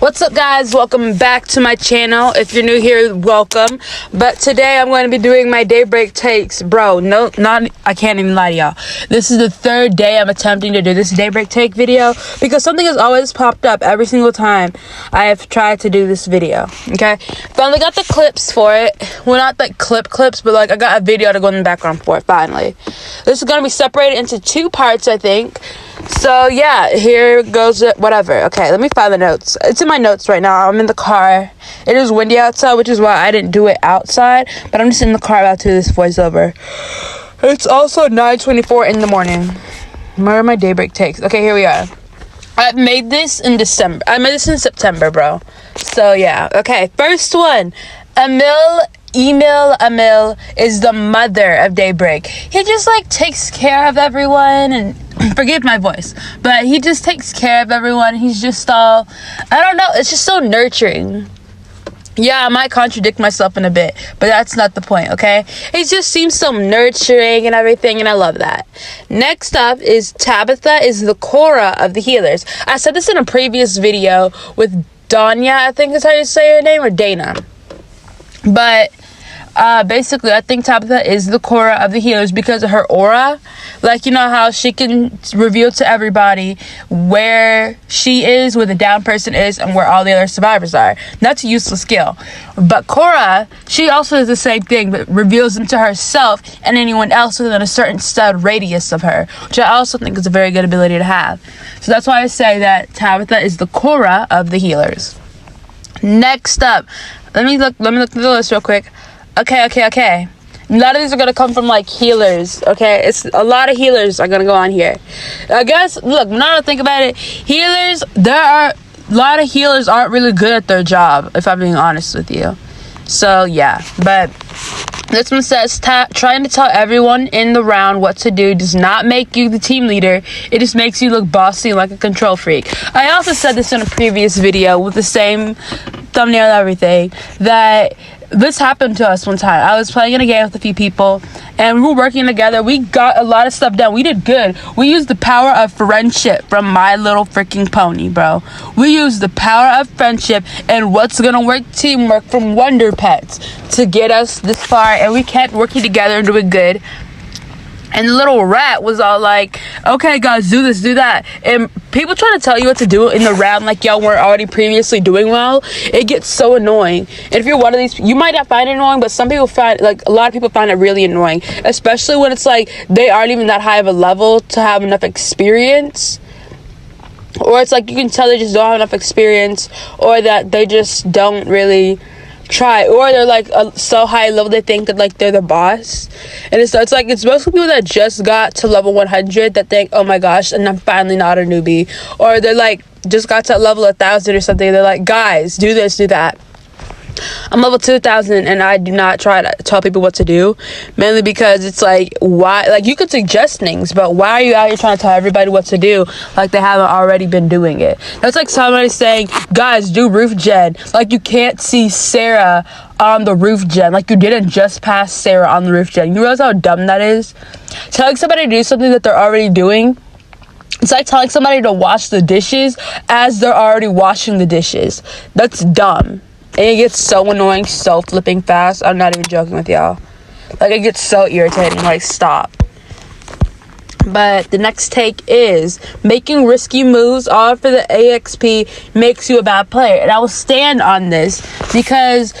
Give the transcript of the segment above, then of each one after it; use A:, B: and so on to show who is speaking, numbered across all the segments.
A: What's up, guys? Welcome back to my channel. If you're new here, welcome. But today I'm going to be doing my Daybreak Takes. Bro, I can't even lie to y'all. This is the third day I'm attempting to do this Daybreak Take video because something has always popped up every single time I have tried to do this video, okay? Finally got the clips for it. Well, not like clips, but like I got a video to go in the background for it, finally. This is going to be separated into two parts, I think. So yeah, here goes it, whatever. Okay, let me find the notes. It's in my notes right now. I'm in the car. It is windy outside, which is why I didn't do it outside, but I'm just in the car about to do this voiceover. It's also 9:24 in the morning. Where are my Daybreak Takes? Okay, here we are. I made this in December. I made this in September, bro. So yeah, okay. First one, Emil is the mother of Daybreak. He just like takes care of everyone, and forgive my voice, but he just takes care of everyone. He's just all, I don't know, it's just so nurturing. Yeah, I might contradict myself in a bit, but that's not the point, okay? He just seems so nurturing and everything, and I love that. Next up is Tabitha is the Cora of the healers. I said this in a previous video with Dhanya, I think is how you say her name, or Dana. But basically, I think Tabitha is the Cora of the healers because of her aura. Like, you know how she can reveal to everybody where she is, where the down person is, and where all the other survivors are. That's a useless skill. But Cora, she also does the same thing, but reveals them to herself and anyone else within a certain stud radius of her, which I also think is a very good ability to have. So that's why I say that Tabitha is the Cora of the healers. Next up, let me look through the list real quick. Okay. A lot of these are going to come from, like, healers, okay? It's a lot of healers are going to go on here. I guess, look, now that I think about it, healers, a lot of healers aren't really good at their job, if I'm being honest with you. So, yeah. But this one says, trying to tell everyone in the round what to do does not make you the team leader. It just makes you look bossy like a control freak. I also said this in a previous video with the same thumbnail and everything, that this happened to us one time. I was playing in a game with a few people, and we were working together. We got a lot of stuff done. We did good. We used the power of friendship from My Little Freaking Pony, bro. We used the power of friendship and What's Gonna Work teamwork from Wonder Pets to get us this far, and we kept working together and doing good. And the little rat was all like, okay, guys, do this, do that. And people trying to tell you what to do in the round like y'all weren't already previously doing well. It gets so annoying. And if you're one of these, you might not find it annoying, but some people find, like, a lot of people find it really annoying. Especially when it's like they aren't even that high of a level to have enough experience. Or it's like you can tell they just don't have enough experience, or that they just don't really try, or they're like so high level they think that like they're the boss. And it's like it's mostly people that just got to level 100 that think, oh my gosh, and I'm finally not a newbie. Or they're like just got to level 1,000 or something, they're like, guys, do this, do that. I'm level 2,000 and I do not try to tell people what to do, mainly because it's like, why? Like, you could suggest things, but why are you out here trying to tell everybody what to do like they haven't already been doing it? That's like somebody saying, guys, do roof gen. Like, you can't see Sarah on the roof gen. Like, you didn't just pass Sarah on the roof gen. You realize how dumb that is? Telling somebody to do something that they're already doing, it's like telling somebody to wash the dishes as they're already washing the dishes. That's dumb. And it gets so annoying so flipping fast. I'm not even joking with y'all. Like, it gets so irritating. Like, stop. But the next take is making risky moves all for the AXP makes you a bad player. And I will stand on this because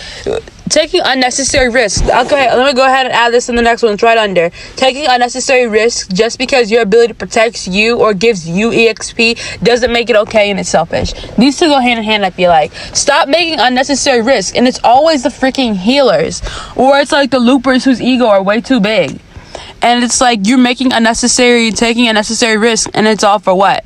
A: taking unnecessary risks. Okay, let me go ahead and add this in the next one. It's right under. Taking unnecessary risks just because your ability protects you or gives you EXP doesn't make it okay, and it's selfish. These two go hand in hand, I feel like. Stop making unnecessary risks. And it's always the freaking healers. Or it's like the loopers whose ego are way too big. And it's like you're taking unnecessary risks, and it's all for what?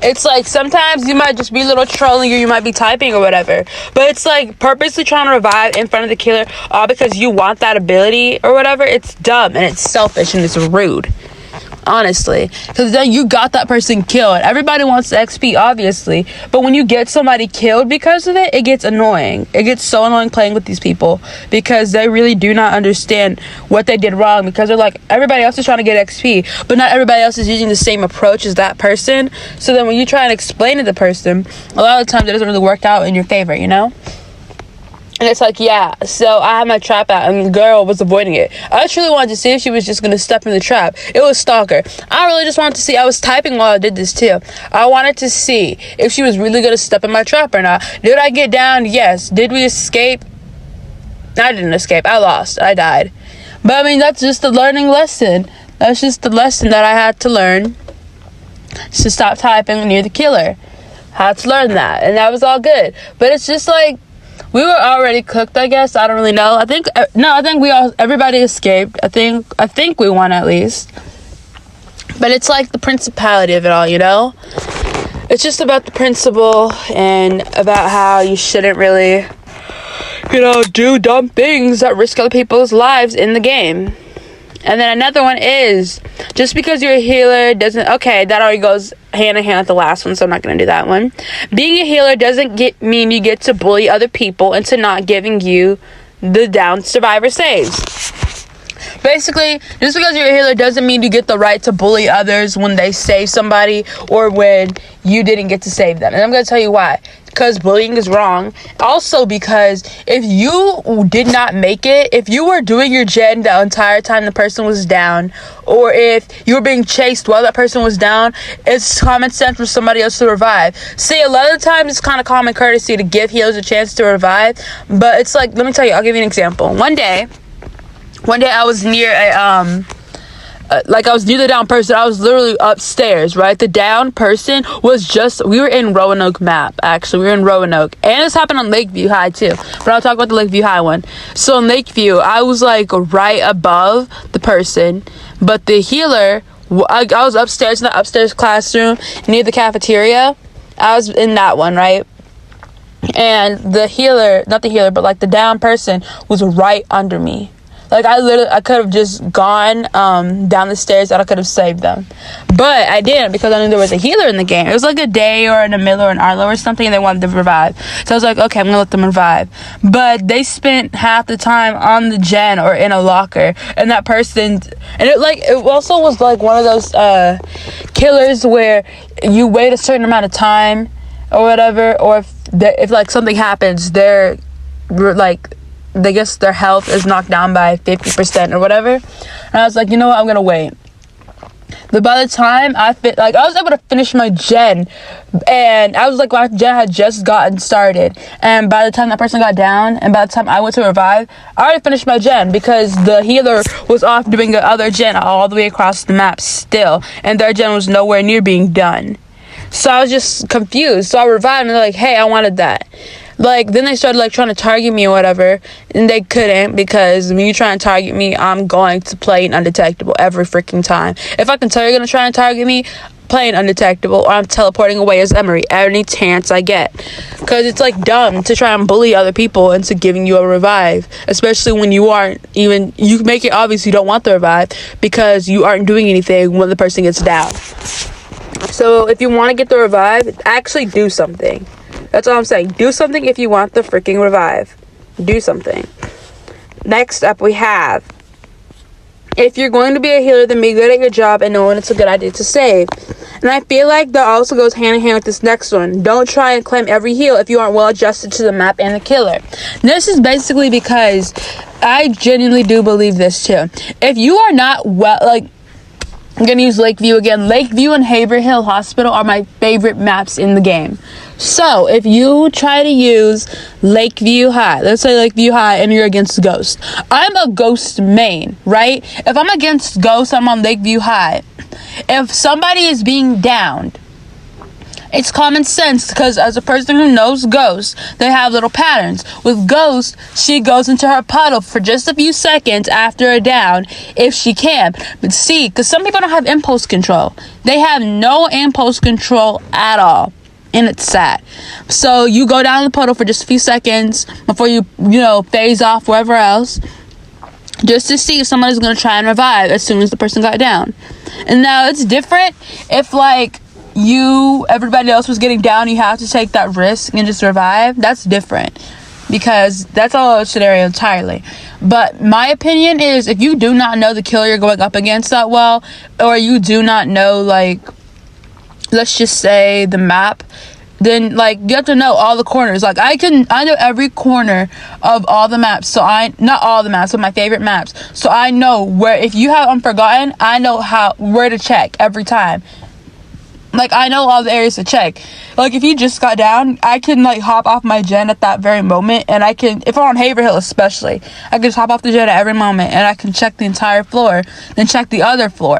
A: It's like sometimes you might just be a little trolling, or you might be typing or whatever, but it's like purposely trying to revive in front of the killer all because you want that ability or whatever. It's dumb and it's selfish and it's rude. honestly, because then you got that person killed. Everybody wants the XP, obviously, but when you get somebody killed because of it, it gets annoying. It gets so annoying playing with these people because they really do not understand what they did wrong, because they're like, everybody else is trying to get XP, but not everybody else is using the same approach as that person. So then when you try and explain to the person, a lot of the times it doesn't really work out in your favor, you know? And it's like, yeah, so I had my trap out, and the girl was avoiding it. I truly wanted to see if she was just going to step in the trap. It was stalker. I really just wanted to see. I was typing while I did this, too. I wanted to see if she was really going to step in my trap or not. Did I get down? Yes. Did we escape? I didn't escape. I lost. I died. But, I mean, that's just a learning lesson. That's just the lesson that I had to learn, to stop typing near the killer. I had to learn that, and that was all good. But it's just like, we were already cooked, I guess. I don't really know. I think everybody escaped. I think we won at least. But it's like the principality of it all, you know? It's just about the principle and about how you shouldn't really, do dumb things that risk other people's lives in the game. And then another one is, just because you're a healer doesn't... Okay, that already goes hand in hand with the last one, so I'm not going to do that one. Being a healer doesn't mean you get to bully other people into not giving you the down survivor saves. Basically, just because you're a healer doesn't mean you get the right to bully others when they save somebody or when you didn't get to save them. And I'm going to tell you why. Because bullying is wrong. Also because if you did not make it, if you were doing your gen the entire time the person was down, or if you were being chased while that person was down, it's common sense for somebody else to revive. See, a lot of the times it's kind of common courtesy to give healers a chance to revive, but it's like, let me tell you, I'll give you an example. One day I was near I was near the down person. I was literally upstairs, right? The down person was we were in Roanoke map, actually. We were in Roanoke. And this happened on Lakeview High, too. But I'll talk about the Lakeview High one. So in Lakeview, I was, right above the person. But the healer, I was upstairs in the upstairs classroom near the cafeteria. I was in that one, right? And the healer, not the healer, but, the down person was right under me. I could have just gone down the stairs and I could have saved them. But I didn't, because I knew there was a healer in the game. It was like a Day or an Emil or an Arlo or something, and they wanted to revive. So I was like, okay, I'm going to let them revive. But they spent half the time on the gen or in a locker. And that person... And it also was one of those killers where you wait a certain amount of time or whatever. Or if something happens, they're they guess their health is knocked down by 50% or whatever. And I was like, you know what, I'm gonna wait. But by the time I was able to finish my gen, and I was my gen had just gotten started, and by the time that person got down, and by the time I went to revive, I already finished my gen, because the healer was off doing the other gen all the way across the map still, and their gen was nowhere near being done. So I was just confused. So I revived, and they're like, hey, I wanted that. Then they started, trying to target me or whatever, and they couldn't, because when you try and target me, I'm going to play an undetectable every freaking time. If I can tell you're going to try and target me, play an undetectable, or I'm teleporting away as Emery any chance I get. Because it's, dumb to try and bully other people into giving you a revive, especially when you make it obvious you don't want the revive, because you aren't doing anything when the person gets down. So, if you want to get the revive, actually do something. That's all I'm saying. Do something if you want the freaking revive. Do something. Next up we have, if you're going to be a healer, then be good at your job and know when it's a good idea to save. And I feel like that also goes hand in hand with this next one. Don't try and claim every heal if you aren't well adjusted to the map and the killer. This is basically because I genuinely do believe this too. If you are not I'm going to use Lakeview again. Lakeview and Haverhill Hospital are my favorite maps in the game. So, if you try to use Lakeview High, let's say Lakeview High, and you're against Ghost. I'm a Ghost main, right? If I'm against Ghost, I'm on Lakeview High. If somebody is being downed, it's common sense, because as a person who knows Ghost, they have little patterns. With Ghost, she goes into her puddle for just a few seconds after a down, if she can. But see, because some people don't have impulse control. They have no impulse control at all. And it's sad. So you go down the puddle for just a few seconds before you phase off wherever else, just to see if somebody's going to try and revive as soon as the person got down. And now it's different if like everybody else was getting down, you have to take that risk and just survive. That's different, because that's a scenario entirely. But my opinion is, if you do not know the killer you're going up against that well, or you do not know, like, let's just say the map, then like you have to know all the corners. Like I know every corner of all the maps, so not all the maps, but my favorite maps, so I know where, if you have Unforgotten, I know where to check every time. Like I know all the areas to check. Like if you just got down, I can like hop off my gen at that very moment, and I can, if I'm on Haverhill especially, I can just hop off the gen at every moment and I can check the entire floor, then check the other floor.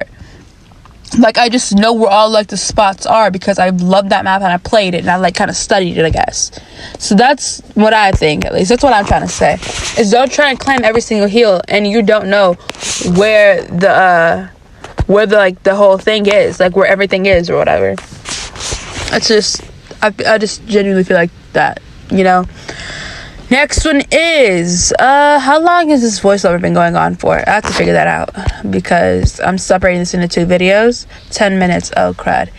A: Like I just know where all like the spots are, because I love that map and I played it and I like kind of studied it, I guess. So that's what I think, at least. That's what I'm trying to say. Is don't try and climb every single hill and you don't know where the like the whole thing is, like where everything is or whatever. It's just I just genuinely feel like that, you know. Next one is how long has this voiceover been going on for? I have to figure that out, because I'm separating this into 2 videos. 10 minutes. Oh crud.